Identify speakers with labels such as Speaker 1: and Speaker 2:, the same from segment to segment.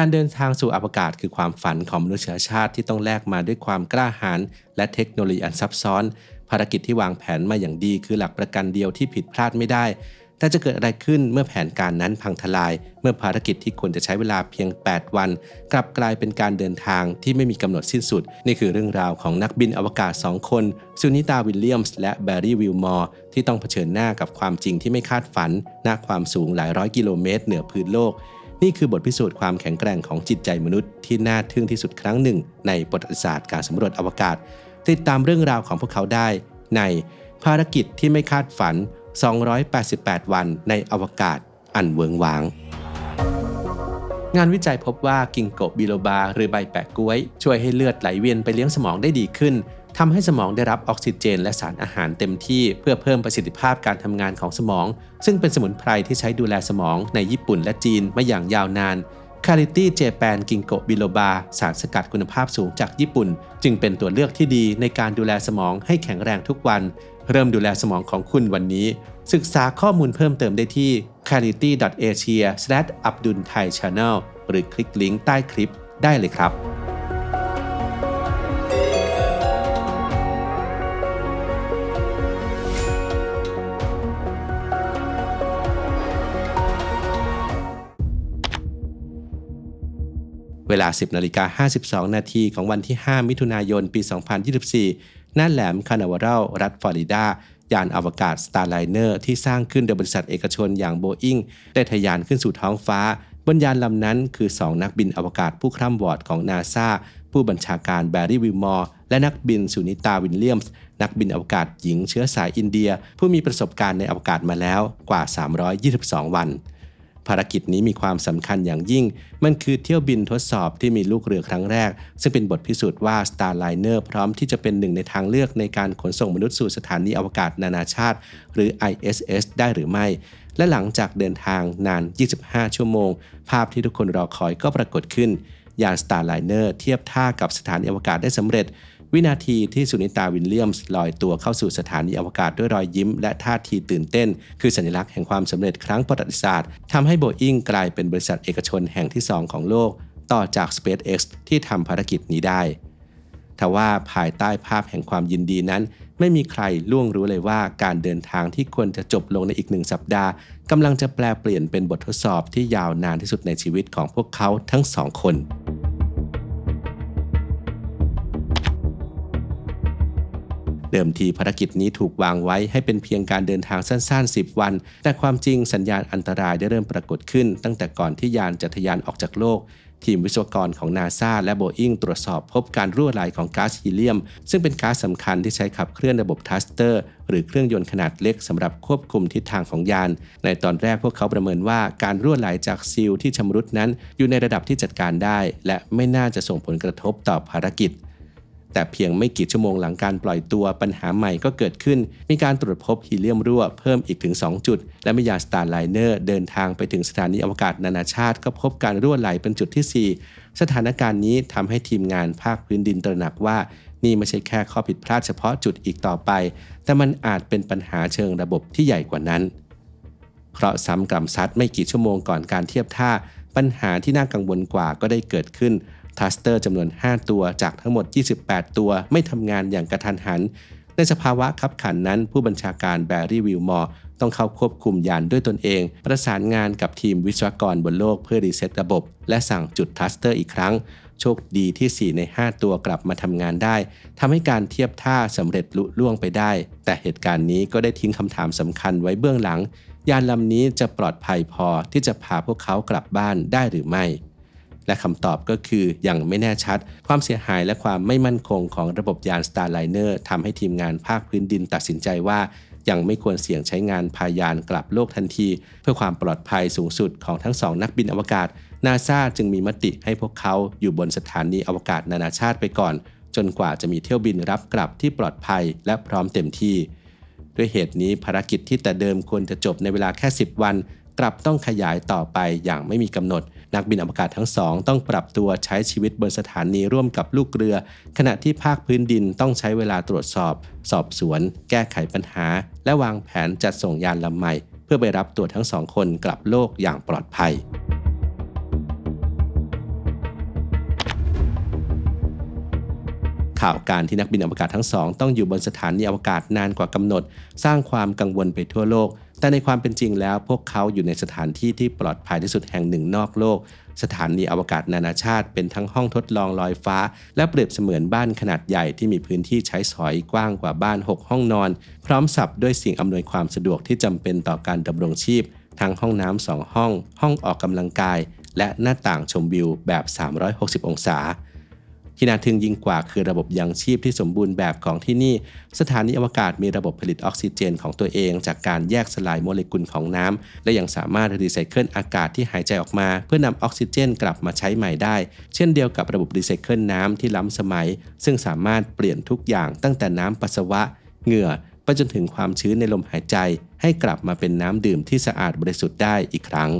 Speaker 1: การเดินทางสู่อวกาศคือความฝันของมนุษยชาติที่ต้องแลกมาด้วยความกล้าหาญและเทคโนโลยีอันซับซ้อนภารกิจที่วางแผนมาอย่างดีคือหลักประกันเดียวที่ผิดพลาดไม่ได้แต่จะเกิดอะไรขึ้นเมื่อแผนการนั้นพังทลายเมื่อภารกิจที่ควรจะใช้เวลาเพียง8วันกลับกลายเป็นการเดินทางที่ไม่มีกำหนดสิ้นสุดนี่คือเรื่องราวของนักบินอวกาศ2คนซูนิตาวิลเลียมส์และแบร์รี่วิลมอร์ที่ต้องเผชิญหน้ากับความจริงที่ไม่คาดฝันณความสูงหลายร้อยกิโลเมตรเหนือพื้นโลกนี่คือบทพิสูจน์ความแข็งแกร่งของจิตใจมนุษย์ที่น่าทึ่งที่สุดครั้งหนึ่งในประวัติศาสตร์การสำรวจอวกาศติดตามเรื่องราวของพวกเขาได้ในภารกิจที่ไม่คาดฝัน288 วันในอวกาศอันเวิ้งว้างงานวิจัยพบว่ากิงโกบิโลบาหรือใบแปะก๊วยช่วยให้เลือดไหลเวียนไปเลี้ยงสมองได้ดีขึ้นทำให้สมองได้รับออกซิเจนและสารอาหารเต็มที่เพื่อเพิ่มประสิทธิภาพการทำงานของสมองซึ่งเป็นสมุนไพรที่ใช้ดูแลสมองในญี่ปุ่นและจีนมาอย่างยาวนานClarity Japan Ginkgo biloba สารสกัดคุณภาพสูงจากญี่ปุ่นจึงเป็นตัวเลือกที่ดีในการดูแลสมองให้แข็งแรงทุกวันเริ่มดูแลสมองของคุณวันนี้ศึกษาข้อมูลเพิ่มเติมได้ที่ clarity.asia/abdulthaichannel หรือคลิกลิงก์ใต้คลิปได้เลยครับเวลา 10:52 นาทีของวันที่ 5 มิถุนายน ปี 2024 ณ แหลมคานาเวรัล รัฐฟลอริดายานอวกาศ Starliner ที่สร้างขึ้นโดยบริษัทเอกชนอย่าง Boeing ได้ทะยานขึ้นสู่ท้องฟ้าบนยานลำนั้นคือ 2 นักบินอวกาศผู้คร่ำวอดของ NASA ผู้บัญชาการแบร์รี่วิลมอร์และนักบินซูนิตาวิลเลียมส์นักบินอวกาศหญิงเชื้อสายอินเดียผู้มีประสบการณ์ในอวกาศมาแล้วกว่า 322 วันภารกิจนี้มีความสำคัญอย่างยิ่งมันคือเที่ยวบินทดสอบที่มีลูกเรือครั้งแรกซึ่งเป็นบทพิสูจน์ว่า Starliner พร้อมที่จะเป็นหนึ่งในทางเลือกในการขนส่งมนุษย์สู่สถานีอวกาศนานาชาติหรือ ISS ได้หรือไม่และหลังจากเดินทางนาน 25 ชั่วโมงภาพที่ทุกคนรอคอยก็ปรากฏขึ้นยาน Starliner เทียบท่ากับสถานีอวกาศได้สำเร็จวินาทีที่สุนิตาวิลเลียมส์ลอยตัวเข้าสู่สถานีอวกาศด้วยรอยยิ้มและท่าทีตื่นเต้นคือสัญลักษณ์แห่งความสำเร็จครั้งประวัติศาสตร์ทำให้ Boeing กลายเป็นบริษัทเอกชนแห่งที่ 2 ของโลกต่อจาก SpaceX ที่ทำภารกิจนี้ได้ทว่าภายใต้ภาพแห่งความยินดีนั้นไม่มีใครล่วงรู้เลยว่าการเดินทางที่ควรจะจบลงในอีก1 สัปดาห์กำลังจะแปลเปลี่ยนเป็นบททดสอบที่ยาวนานที่สุดในชีวิตของพวกเขาทั้ง2 คนเดิมทีภารกิจนี้ถูกวางไว้ให้เป็นเพียงการเดินทางสั้นๆ10 วันแต่ความจริงสัญญาณอันตรายได้เริ่มปรากฏขึ้นตั้งแต่ก่อนที่ยานจะทะยานออกจากโลกทีมวิศวกรของ NASA และ Boeing ตรวจสอบพบการรั่วไหลของก๊าซฮีเลียมซึ่งเป็นก๊าซสำคัญที่ใช้ขับเคลื่อนระบบทรัสเตอร์หรือเครื่องยนต์ขนาดเล็กสำหรับควบคุมทิศทางของยานในตอนแรกพวกเขาประเมินว่าการรั่วไหลจากซีลที่ชำรุดนั้นอยู่ในระดับที่จัดการได้และไม่น่าจะส่งผลกระทบต่อภารกิจแต่เพียงไม่กี่ชั่วโมงหลังการปล่อยตัวปัญหาใหม่ก็เกิดขึ้นมีการตรวจพบฮีเลียมรั่วเพิ่มอีกถึง2 จุดและเมื่อยาน Starliner เดินทางไปถึงสถานีอวกาศนานาชาติก็พบการรั่วไหลเป็นจุดที่4สถานการณ์นี้ทำให้ทีมงานภาคพื้นดินตระหนักว่านี่ไม่ใช่แค่ข้อผิดพลาดเฉพาะจุดอีกต่อไปแต่มันอาจเป็นปัญหาเชิงระบบที่ใหญ่กว่านั้นเพราะซ้ำกำซัดไม่กี่ชั่วโมงก่อนการเทียบท่าปัญหาที่น่ากังวลกว่าก็ได้เกิดขึ้นทรัสเตอร์จำนวน5 ตัวจากทั้งหมด28 ตัวไม่ทำงานอย่างกระทันหันในสภาวะคับขันนั้นผู้บัญชาการแบร์รี่วิลมอร์ต้องเข้าควบคุมยานด้วยตนเองประสานงานกับทีมวิศวกรบนโลกเพื่อรีเซ็ตระบบและสั่งจุดทรัสเตอร์อีกครั้งโชคดีที่4 ใน 5 ตัวกลับมาทำงานได้ทำให้การเทียบท่าสำเร็จลุล่วงไปได้แต่เหตุการณ์นี้ก็ได้ทิ้งคำถามสำคัญไว้เบื้องหลังยานลำนี้จะปลอดภัยพอที่จะพาพวกเขากลับบ้านได้หรือไม่และคำตอบก็คือยังไม่แน่ชัดความเสียหายและความไม่มั่นคงของระบบยาน Starliner ทำให้ทีมงานภาคพื้นดินตัดสินใจว่ายังไม่ควรเสี่ยงใช้งานพายานกลับโลกทันทีเพื่อความปลอดภัยสูงสุดของทั้ง2 นักบินอวกาศ NASA จึงมีมติให้พวกเขาอยู่บนสถานีอวกาศนานาชาติไปก่อนจนกว่าจะมีเที่ยวบินรับกลับที่ปลอดภัยและพร้อมเต็มที่ด้วยเหตุนี้ภารกิจที่แต่เดิมควรจะจบในเวลาแค่10 วันกลับต้องขยายต่อไปอย่างไม่มีกำหนดนักบินอวกาศทั้ง2ต้องปรับตัวใช้ชีวิตบนสถานีร่วมกับลูกเรือขณะที่ภาคพื้นดินต้องใช้เวลาตรวจสอบสวนแก้ไขปัญหาและวางแผนจัดส่งยานลำใหม่เพื่อไปรับตัวทั้ง2 คนกลับโลกอย่างปลอดภัย ข่าวการที่นักบินอวกาศทั้งสองต้องอยู่บนสถานีอวกาศนานกว่ากำหนดสร้างความกังวลไปทั่วโลกแต่ในความเป็นจริงแล้วพวกเขาอยู่ในสถานที่ที่ปลอดภัยที่สุดแห่งหนึ่งนอกโลกสถานีอวกาศนานาชาติเป็นทั้งห้องทดลองลอยฟ้าและเปรียบเสมือนบ้านขนาดใหญ่ที่มีพื้นที่ใช้สอยกว้างกว่าบ้าน6ห้องนอนพร้อมสับด้วยสิ่งอำนวยความสะดวกที่จำเป็นต่อการดำรงชีพทั้งห้องน้ำ2ห้องห้องออกกำลังกายและหน้าต่างชมวิวแบบ360องศาที่น่าทึ่งยิ่งกว่าคือระบบยังชีพที่สมบูรณ์แบบของที่นี่สถานีอวกาศมีระบบผลิตออกซิเจนของตัวเองจากการแยกสลายโมเลกุลของน้ำและยังสามารถรีไซเคิลอากาศที่หายใจออกมาเพื่อนำออกซิเจนกลับมาใช้ใหม่ได้เช่นเดียวกับระบบรีไซเคิลน้ำที่ล้ำสมัยซึ่งสามารถเปลี่ยนทุกอย่างตั้งแต่น้ำปัสสาวะเหงื่อไปจนถึงความชื้นในลมหายใจให้กลับมาเป็นน้ำดื่มที่สะอาดบริสุทธิ์ได้อีกครั้ง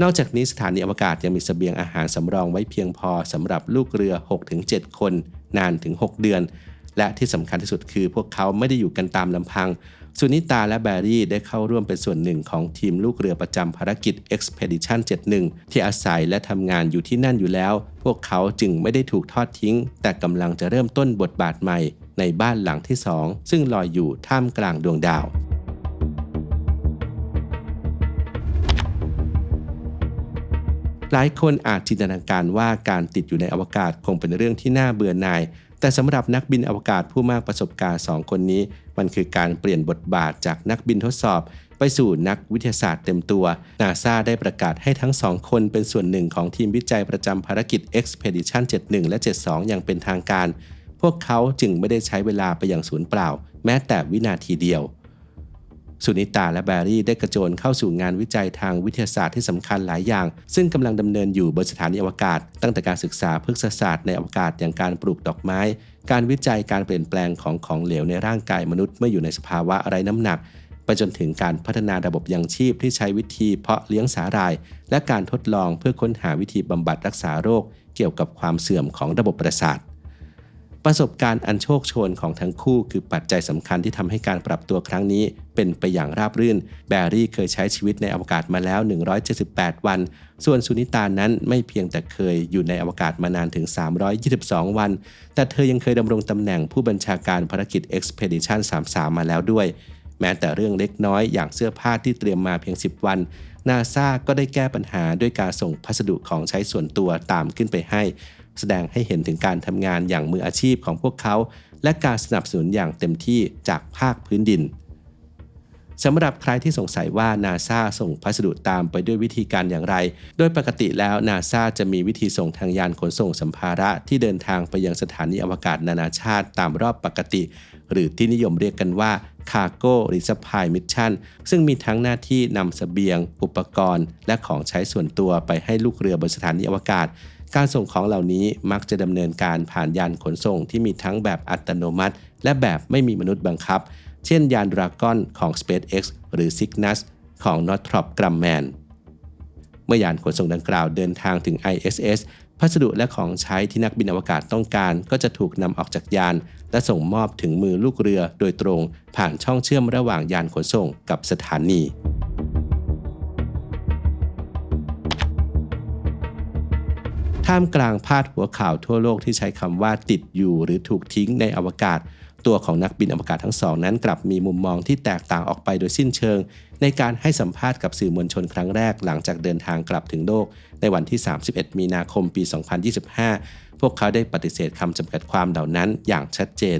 Speaker 1: นอกจากนี้สถานีอวกาศยังมีเสบียงอาหารสำรองไว้เพียงพอสำหรับลูกเรือ 6-7 คนนานถึง6เดือนและที่สำคัญที่สุดคือพวกเขาไม่ได้อยู่กันตามลำพังสุนิตาและแบรี่ได้เข้าร่วมเป็นส่วนหนึ่งของทีมลูกเรือประจำภารกิจ Expedition 71 ที่อาศัยและทำงานอยู่ที่นั่นอยู่แล้วพวกเขาจึงไม่ได้ถูกทอดทิ้งแต่กำลังจะเริ่มต้นบทบาทใหม่ในบ้านหลังที่2ซึ่งลอยอยู่ท่ามกลางดวงดาวหลายคนอาจจินตนาการว่าการติดอยู่ในอวกาศคงเป็นเรื่องที่น่าเบื่อหน่ายแต่สำหรับนักบินอวกาศผู้มากประสบการณ์2คนนี้มันคือการเปลี่ยนบทบาทจากนักบินทดสอบไปสู่นักวิทยาศาสตร์เต็มตัว NASA ได้ประกาศให้ทั้ง2คนเป็นส่วนหนึ่งของทีมวิจัยประจำภารกิจ Expedition 71 และ 72 อย่างเป็นทางการพวกเขาจึงไม่ได้ใช้เวลาไปอย่างสูญเปล่าแม้แต่วินาทีเดียวสุนิตาและแบรี่ได้กระโจนเข้าสู่งานวิจัยทางวิทยาศาสตร์ที่สำคัญหลายอย่างซึ่งกำลังดำเนินอยู่บนสถานีอวกาศตั้งแต่การศึกษาพฤกษศาสตร์ในอวกาศอย่างการปลูกดอกไม้การวิจัยการเปลี่ยนแปลงของเหลวในร่างกายมนุษย์เมื่ออยู่ในสภาวะไร้น้ำหนักไปจนถึงการพัฒนาระบบยังชีพที่ใช้วิธีเพาะเลี้ยงสาหร่ายและการทดลองเพื่อค้นหาวิธีบำบัดรักษาโรคเกี่ยวกับความเสื่อมของระบบประสาทประสบการณ์อันโชคโชนของทั้งคู่คือปัจจัยสำคัญที่ทำให้การปรับตัวครั้งนี้เป็นไปอย่างราบรื่นแบรี่เคยใช้ชีวิตในอวกาศมาแล้ว178วันส่วนสุนิตานั้นไม่เพียงแต่เคยอยู่ในอวกาศมานานถึง322วันแต่เธอยังเคยดำรงตำแหน่งผู้บัญชาการภารกิจ Expedition 33 มาแล้วด้วยแม้แต่เรื่องเล็กน้อยอย่างเสื้อผ้าที่เตรียมมาเพียง10วัน NASA ก็ได้แก้ปัญหาด้วยการส่งพัสดุของใช้ส่วนตัวตามขึ้นไปให้แสดงให้เห็นถึงการทำงานอย่างมืออาชีพของพวกเขาและการสนับสนุนอย่างเต็มที่จากภาคพื้นดินสำหรับใครที่สงสัยว่า NASA ส่งพัสดุตามไปด้วยวิธีการอย่างไรโดยปกติแล้ว NASA จะมีวิธีส่งทางยานขนส่งสัมภาระที่เดินทางไปยังสถานีอวกาศนานาชาติตามรอบปกติหรือที่นิยมเรียกกันว่า Cargo Resupply Mission ซึ่งมีทั้งหน้าที่นำเสบียงอุปกรณ์และของใช้ส่วนตัวไปให้ลูกเรือบนสถานีอวกาศการส่งของเหล่านี้มักจะดำเนินการผ่านยานขนส่งที่มีทั้งแบบอัตโนมัติและแบบไม่มีมนุษย์บังคับเช่นยาน Dragon ของ SpaceX หรือ Cygnus ของ Northrop Grumman เมื่อยานขนส่งดังกล่าวเดินทางถึง ISS พัสดุและของใช้ที่นักบินอวกาศต้องการก็จะถูกนำออกจากยานและส่งมอบถึงมือลูกเรือโดยตรงผ่านช่องเชื่อมระหว่างยานขนส่งกับสถานีท่ามกลางพาดหัวข่าวทั่วโลกที่ใช้คำว่าติดอยู่หรือถูกทิ้งในอวกาศตัวของนักบินอวกาศทั้งสองนั้นกลับมีมุมมองที่แตกต่างออกไปโดยสิ้นเชิงในการให้สัมภาษณ์กับสื่อมวลชนครั้งแรกหลังจากเดินทางกลับถึงโลกในวันที่31มีนาคมปี 2025พวกเขาได้ปฏิเสธคำจำกัดความเหล่านั้นอย่างชัดเจน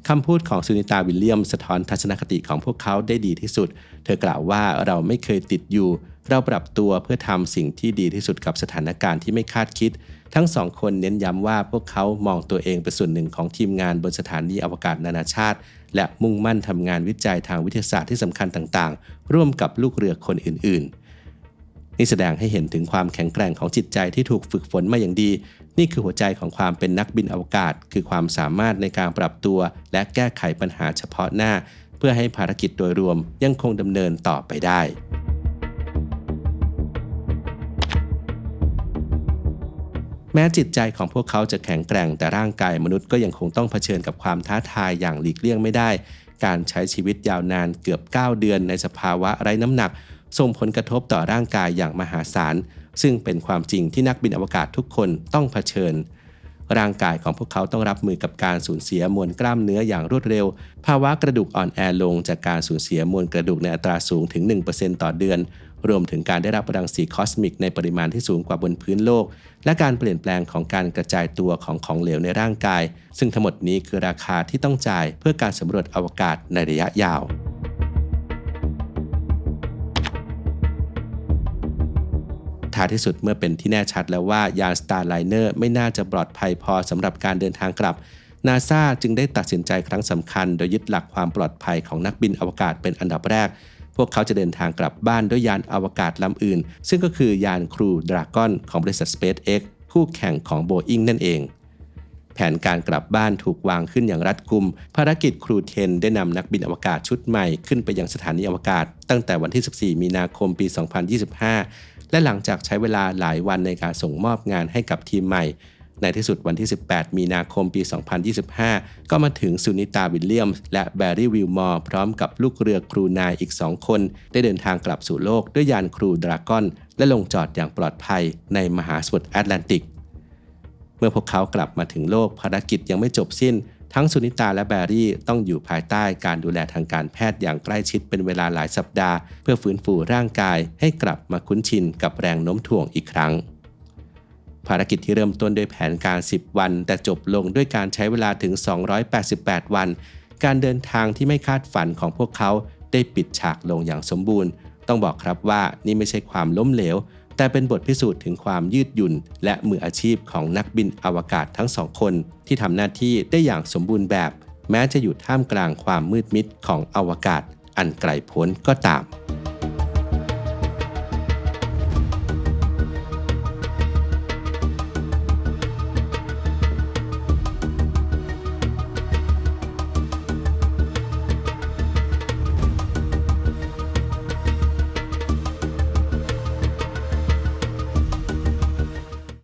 Speaker 1: คำพูดของสุนิตาวิลเลียมสะท้อนทัศนคติของพวกเขาได้ดีที่สุดเธอกล่าวว่าเราไม่เคยติดอยู่เราปรับตัวเพื่อทำสิ่งที่ดีที่สุดกับสถานการณ์ที่ไม่คาดคิดทั้งสองคนเน้นย้ำว่าพวกเขามองตัวเองเป็นส่วนหนึ่งของทีมงานบนสถานีอวกาศนานาชาติและมุ่งมั่นทำงานวิจัยทางวิทยาศาสตร์ที่สำคัญต่างๆร่วมกับลูกเรือคนอื่นๆนี่แสดงให้เห็นถึงความแข็งแกร่งของจิตใจที่ถูกฝึกฝนมาอย่างดีนี่คือหัวใจของความเป็นนักบินอวกาศคือความสามารถในการปรับตัวและแก้ไขปัญหาเฉพาะหน้าเพื่อให้ภารกิจโดยรวมยังคงดำเนินต่อไปได้แม้จิตใจของพวกเขาจะแข็งแกร่งแต่ร่างกายมนุษย์ก็ยังคงต้องเผชิญกับความท้าทายอย่างหลีกเลี่ยงไม่ได้การใช้ชีวิตยาวนานเกือบ9เดือนในสภาวะไร้น้ำหนักส่งผลกระทบต่อร่างกายอย่างมหาศาลซึ่งเป็นความจริงที่นักบินอวกาศทุกคนต้องเผชิญ ร่างกายของพวกเขาต้องรับมือกับการสูญเสียมวลกล้ามเนื้ออย่างรวดเร็วภาวะกระดูกอ่อนแอลงจากการสูญเสียมวลกระดูกในอัตราสูงถึง 1% ต่อเดือนรวมถึงการได้รับรังสีคอสมิกในปริมาณที่สูงกว่าบนพื้นโลกและการเปลี่ยนแปลงของการกระจายตัวของเหลวในร่างกายซึ่งทั้งหมดนี้คือราคาที่ต้องจ่ายเพื่อการสำรวจอวกาศในระยะยาวท้ายที่สุดเมื่อเป็นที่แน่ชัดแล้วว่ายาน Starliner ไม่น่าจะปลอดภัยพอสำหรับการเดินทางกลับ NASA จึงได้ตัดสินใจครั้งสำคัญโดยยึดหลักความปลอดภัยของนักบินอวกาศเป็นอันดับแรกพวกเขาจะเดินทางกลับบ้านด้วยยานอวกาศลำอื่นซึ่งก็คือยาน Crew Dragon ของบริษัท SpaceX คู่แข่งของ Boeing นั่นเองแผนการกลับบ้านถูกวางขึ้นอย่างรัดกุมภารกิจ Crew 10 ได้นำนักบินอวกาศชุดใหม่ขึ้นไปยังสถานีอวกาศตั้งแต่วันที่ 14 มีนาคม ปี 2025 และหลังจากใช้เวลาหลายวันในการส่งมอบงานให้กับทีมใหม่ในที่สุดวันที่ 18 มีนาคม ปี 2025 ก็มาถึงซูนิตา วิลเลียมส์และแบร์รี่ วิลมอร์พร้อมกับลูกเรือครูนายอีก 2 คนได้เดินทางกลับสู่โลกด้วยยานครูดราก้อนและลงจอดอย่างปลอดภัยในมหาสมุทรแอตแลนติกเมื่อพวกเขากลับมาถึงโลกภารกิจยังไม่จบสิ้นทั้งซูนิตาและแบร์รี่ต้องอยู่ภายใต้การดูแลทางการแพทย์อย่างใกล้ชิดเป็นเวลาหลายสัปดาห์เพื่อฟื้นฟูร่างกายให้กลับมาคุ้นชินกับแรงโน้มถ่วงอีกครั้งภารกิจที่เริ่มต้นด้วยแผนการ10วันแต่จบลงด้วยการใช้เวลาถึง288วันการเดินทางที่ไม่คาดฝันของพวกเขาได้ปิดฉากลงอย่างสมบูรณ์ต้องบอกครับว่านี่ไม่ใช่ความล้มเหลวแต่เป็นบทพิสูจน์ถึงความยืดหยุ่นและมืออาชีพของนักบินอวกาศทั้งสองคนที่ทำหน้าที่ได้อย่างสมบูรณ์แบบแม้จะอยู่ท่ามกลางความมืดมิดของอวกาศอันไกลโพ้นก็ตาม